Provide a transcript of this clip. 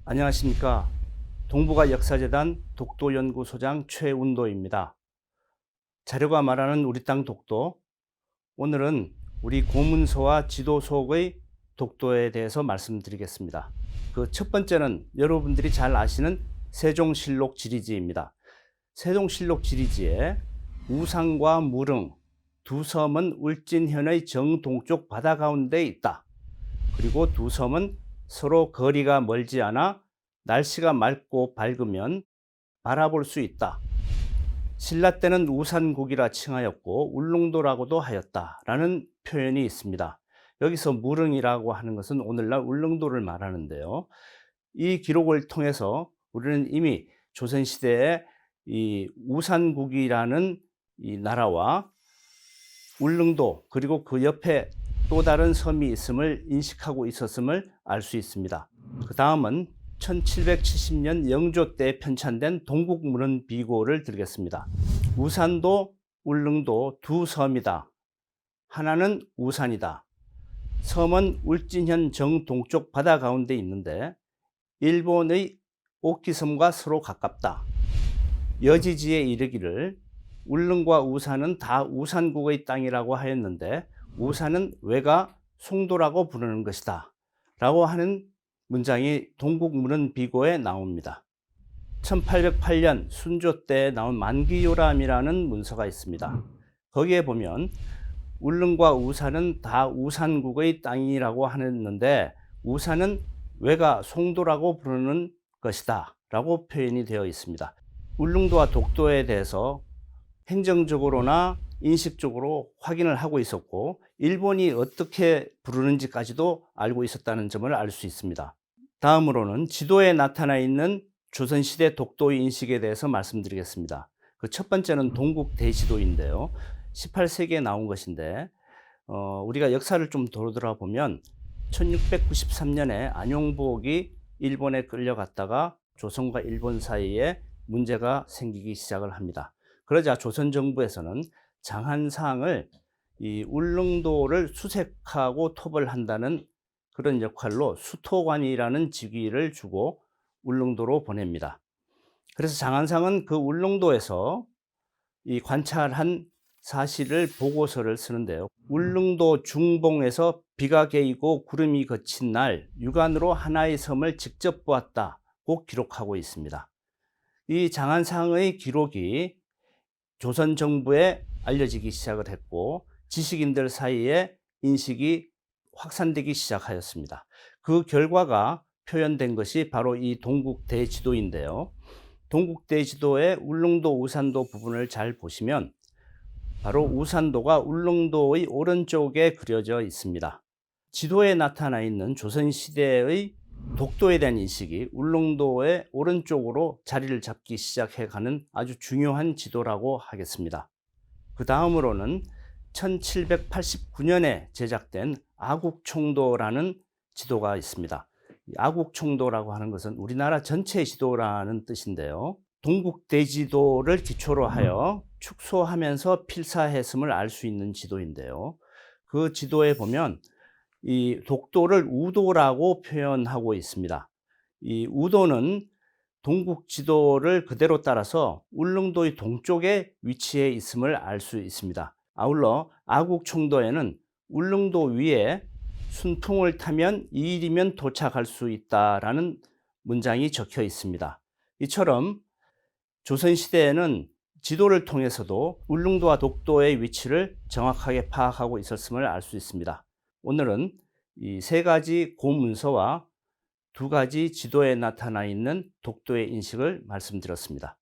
안녕하십니까. 동북아 역사재단 독도연구소장 최운도입니다. 자료가 말하는 우리 땅 독도. 오늘은 우리 고문서와 지도 속의 독도에 대해서 말씀드리겠습니다. 그 첫 번째는 여러분들이 잘 아시는 세종실록 지리지입니다. 세종실록 지리지에 우산과 무릉 두 섬은 울진현의 정동쪽 바다 가운데 있다. 그리고 두 섬은 서로 거리가 멀지 않아 날씨가 맑고 밝으면 바라볼 수 있다. 신라 때는 우산국이라 칭하였고 울릉도라고도 하였다라는 표현이 있습니다. 여기서 무릉이라고 하는 것은 오늘날 울릉도를 말하는데요. 이 기록을 통해서 우리는 이미 조선시대에 이 우산국이라는 이 나라와 울릉도 그리고 그 옆에 또 다른 섬이 있음을 인식하고 있었음을 알 수 있습니다. 그 다음은 1770년 영조 때 편찬된 동국문헌 비고를 드리겠습니다. 우산도 울릉도 두 섬이다. 하나는 우산이다. 섬은 울진현 정동쪽 바다 가운데 있는데 일본의 오키섬과 서로 가깝다. 여지지에 이르기를 울릉과 우산은 다 우산국의 땅이라고 하였는데 우산은 외가 송도라고 부르는 것이다 라고 하는 문장이 동국문헌 비고에 나옵니다. 1808년 순조 때 나온 만기요람이라는 문서가 있습니다. 거기에 보면 울릉과 우산은 다 우산국의 땅이라고 하는데 우산은 외가 송도라고 부르는 것이다 라고 표현이 되어 있습니다. 울릉도와 독도에 대해서 행정적으로나 인식적으로 확인을 하고 있었고 일본이 어떻게 부르는지까지도 알고 있었다는 점을 알 수 있습니다. 다음으로는 지도에 나타나 있는 조선시대 독도의 인식에 대해서 말씀드리겠습니다. 그 첫 번째는 동국대지도인데요. 18세기에 나온 것인데 우리가 역사를 좀 돌아보면 1693년에 안용복이 일본에 끌려갔다가 조선과 일본 사이에 문제가 생기기 시작을 합니다. 그러자 조선 정부에서는 장한상을 이 울릉도를 수색하고 토벌한다는 그런 역할로 수토관이라는 직위를 주고 울릉도로 보냅니다. 그래서 장한상은 그 울릉도에서 이 관찰한 사실을 보고서를 쓰는데요. 울릉도 중봉에서 비가 개이고 구름이 거친 날 육안으로 하나의 섬을 직접 보았다고 기록하고 있습니다. 이 장한상의 기록이 조선 정부에 알려지기 시작을 했고 지식인들 사이에 인식이 확산되기 시작하였습니다. 그 결과가 표현된 것이 바로 이 동국대지도인데요. 동국대지도의 울릉도, 우산도 부분을 잘 보시면 바로 우산도가 울릉도의 오른쪽에 그려져 있습니다. 지도에 나타나 있는 조선시대의 독도에 대한 인식이 울릉도의 오른쪽으로 자리를 잡기 시작해가는 아주 중요한 지도라고 하겠습니다. 그 다음으로는 1789년에 제작된 아국총도라는 지도가 있습니다. 아국총도라고 하는 것은 우리나라 전체 지도라는 뜻인데요. 동국대지도를 기초로 하여 축소하면서 필사했음을 알 수 있는 지도인데요. 그 지도에 보면 이 독도를 우도라고 표현하고 있습니다. 이 우도는 동국 지도를 그대로 따라서 울릉도의 동쪽에 위치해 있음을 알 수 있습니다. 아울러 아국총도에는 울릉도 위에 순풍을 타면 2일이면 도착할 수 있다라는 문장이 적혀 있습니다. 이처럼 조선시대에는 지도를 통해서도 울릉도와 독도의 위치를 정확하게 파악하고 있었음을 알 수 있습니다. 오늘은 이 세 가지 고문서와 두 가지 지도에 나타나 있는 독도의 인식을 말씀드렸습니다.